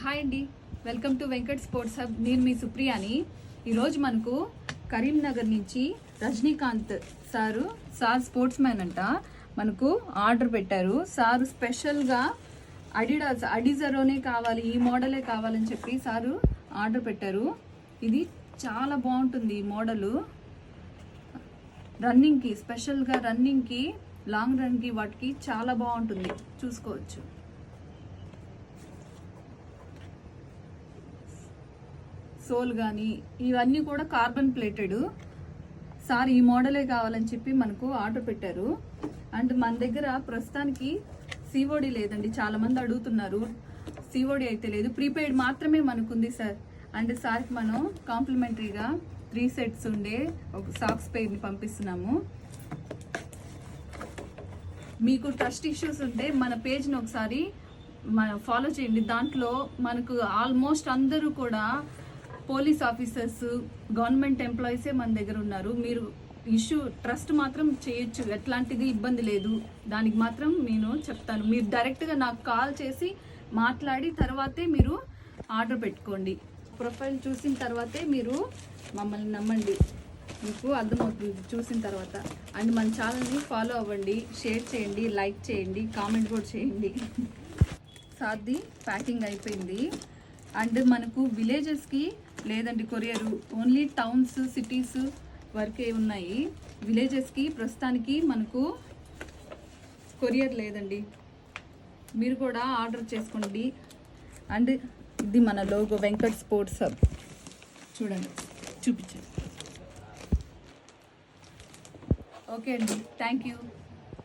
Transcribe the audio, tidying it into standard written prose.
Hi అండి, welcome to Venkat sports hub. నేను మీ సుప్రియాని. ఈరోజు మనకు కరీంనగర్ నుంచి రజనీకాంత్ సార్ స్పోర్ట్స్ మ్యాన్ అంట మనకు ఆర్డర్ పెట్టారు. సార్ స్పెషల్గా అడిజరోనే కావాలి, ఈ మోడలే కావాలని చెప్పి సారు ఆర్డర్ పెట్టారు. ఇది చాలా బాగుంటుంది ఈ మోడలు. రన్నింగ్కి, స్పెషల్గా రన్నింగ్కి, లాంగ్ రన్కి వాటికి చాలా బాగుంటుంది. చూసుకోవచ్చు. సోల్ కానీ ఇవన్నీ కూడా కార్బన్ ప్లేటెడ్. సార్ ఈ మోడలే కావాలని చెప్పి మనకు ఆర్డర్ పెట్టారు. అండ్ మన దగ్గర ప్రస్తుతానికి సిఓడి లేదండి, చాలా మంది అడుగుతున్నారు. సిఓడి అయితే లేదు, ప్రీపెయిడ్ మాత్రమే మనకుంది సార్. అండ్ సార్కి మనం కాంప్లిమెంటరీగా 3 సెట్స్ ఉండే ఒక సాక్స్ పెయిర్ని పంపిస్తున్నాము. మీకు ట్రస్ట్ ఇష్యూస్ ఉంటే మన పేజ్ని ఒకసారి ఫాలో చేయండి. దాంట్లో మనకు ఆల్మోస్ట్ అందరూ కూడా పోలీస్ ఆఫీసర్స్, గవర్నమెంట్ ఎంప్లాయీసే మన దగ్గర ఉన్నారు. మీరు ట్రస్ట్ మాత్రం చేయొచ్చు, ఎట్లాంటిది ఇబ్బంది లేదు. దానికి మాత్రం నేను చెప్తాను. మీరు డైరెక్ట్గా నాకు కాల్ చేసి మాట్లాడి తర్వాతే మీరు ఆర్డర్ పెట్టుకోండి. ప్రొఫైల్ చూసిన తర్వాతే మీరు మమ్మల్ని నమ్మండి, మీకు అర్థమవుతుంది చూసిన తర్వాత. అండ్ మన ఛానల్ని ఫాలో అవ్వండి, షేర్ చేయండి, లైక్ చేయండి, కామెంట్ కూడా చేయండి. సార్ది ప్యాకింగ్ అయిపోయింది. అండ్ మనకు విలేజెస్కి లేదండి కొరియరు, ఓన్లీ టౌన్స్, సిటీస్ వరకే ఉన్నాయి. విలేజెస్కి ప్రస్తుతానికి మనకు కొరియర్ లేదండి. మీరు కూడా ఆర్డర్ చేసుకోండి. అండ్ ఇది మన లోగో వెంకట్ స్పోర్ట్స్ హబ్. చూడండి, చూపించండి. ఓకే అండి, థ్యాంక్ యూ.